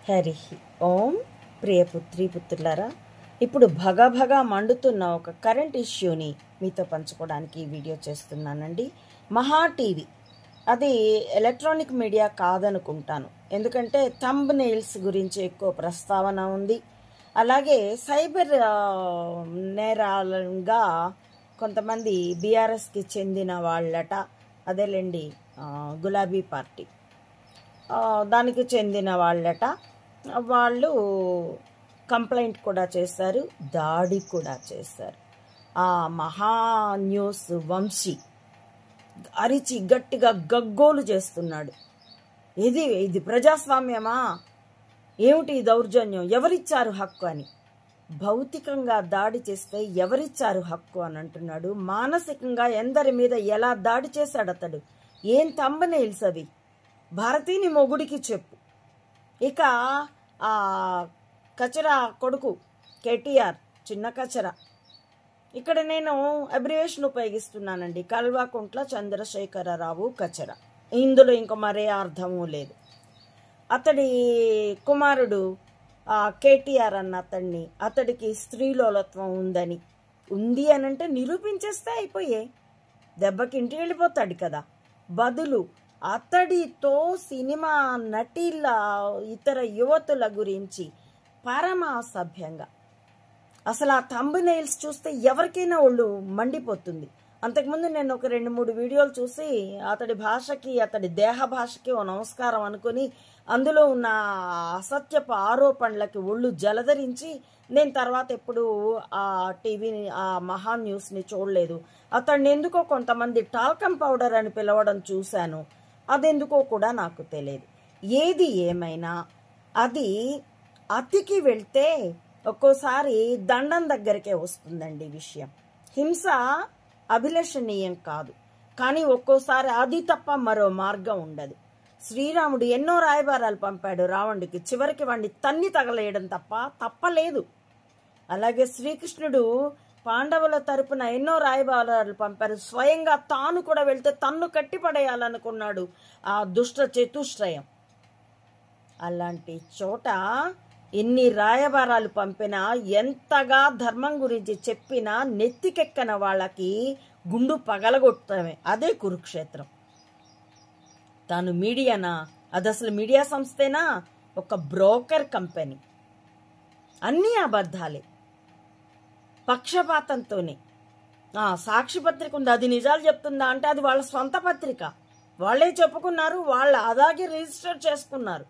హరి ఓం ప్రియపుత్రి పుత్రులారా, ఇప్పుడు భగభగా మండుతున్న ఒక కరెంట్ ఇష్యూని మీతో పంచుకోవడానికి ఈ వీడియో చేస్తున్నానండి. మహా టీవీ అది ఎలక్ట్రానిక్ మీడియా కాదనుకుంటాను, ఎందుకంటే థంబ్ నెయిల్స్ గురించి ఎక్కువ ప్రస్తావన ఉంది. అలాగే సైబర్ నేరాలుగా కొంతమంది బీఆర్ఎస్కి చెందిన వాళ్ళట, అదేలేండి గులాబీ పార్టీ దానికి చెందిన వాళ్ళట, వాళ్ళు కంప్లైంట్ కూడా చేశారు, దాడి కూడా చేశారు. ఆ మహా న్యూస్ వంశీ అరిచి గట్టిగా గగ్గోలు చేస్తున్నాడు. ఇది ప్రజాస్వామ్యమా, ఏమిటి దౌర్జన్యం, ఎవరిచ్చారు హక్కు అని. భౌతికంగా దాడి చేస్తే ఎవరిచ్చారు హక్కు అని అంటున్నాడు. మానసికంగా ఎందరి మీద ఎలా దాడి చేశాడు అతడు. ఏం థంబ్నెయిల్స్ అవి, భారతీని మొగుడికి చెప్పు. ఇక ఆ కచరా కొడుకు కేటీఆర్, చిన్న కచరా, ఇక్కడ నేను అబ్రివేషన్ ఉపయోగిస్తున్నానండి, కల్వాకుంట్ల చంద్రశేఖరరావు కచరా. ఇందులో ఇంక మరే అర్థము లేదు. అతడి కుమారుడు కేటీఆర్ అన్న అతడికి స్త్రీలోలత్వం ఉంది అనంటే నిరూపించేస్తే అయిపోయే, దెబ్బకి ఇంటికి వెళ్ళిపోతాడు కదా. బదులు అతడితో సినిమా నటీల ఇతర యువతుల గురించి పరమాసభ్యంగా, అసలు ఆ థంబ్నెయిల్స్ చూస్తే ఎవరికైనా ఒళ్ళు మండిపోతుంది. అంతకుముందు నేను ఒక 2-3 వీడియోలు చూసి అతడి భాషకి, అతడి దేహ భాషకి ఓ నమస్కారం అనుకుని అందులో ఉన్న అసత్యపు ఆరోపణలకి ఒళ్ళు జలధరించి నేను తర్వాత ఎప్పుడు ఆ టీవీని, ఆ మహా న్యూస్ని చూడలేదు. అతన్ని ఎందుకో కొంతమంది టాల్కం పౌడర్ అని పిలవడం చూశాను, అదెందుకో కూడా నాకు తెలియదు. ఏది ఏమైనా అది అతికి వెళ్తే ఒక్కోసారి దండం దగ్గరికే వస్తుందండి విషయం. హింస అభిలషణీయం కాదు, కానీ ఒక్కోసారి అది తప్ప మరో మార్గం ఉండదు. శ్రీరాముడు ఎన్నో రాయబారాలు పంపాడు రావణుడికి, చివరికి వాడిని తన్ని తగలేయడం తప్పలేదు. అలాగే శ్రీకృష్ణుడు పాండవుల తరపున ఎన్నో రాయబారాలు పంపారు, స్వయంగా తాను కూడా వెళ్తే తన్ను కట్టిపడేయాలనుకున్నాడు ఆ దుష్ట చతుష్టయం. అలాంటి చోట ఎన్ని రాయబారాలు పంపినా, ఎంతగా ధర్మం గురించి చెప్పినా నెత్తికెక్కన వాళ్ళకి గుండు పగలగొట్టమే. అదే కురుక్షేత్రం. తాను మీడియానా, అది అసలు మీడియా సంస్థేనా, ఒక బ్రోకర్ కంపెనీ. అన్నీ అబద్ధాలే, పక్షపాతంతోనే. సాక్షి పత్రిక ఉంది, అది నిజాలు చెప్తుందా అంటే అది వాళ్ళ సొంత పత్రిక, వాళ్ళే చెప్పుకున్నారు, వాళ్ళు అలాగే రిజిస్టర్ చేసుకున్నారు.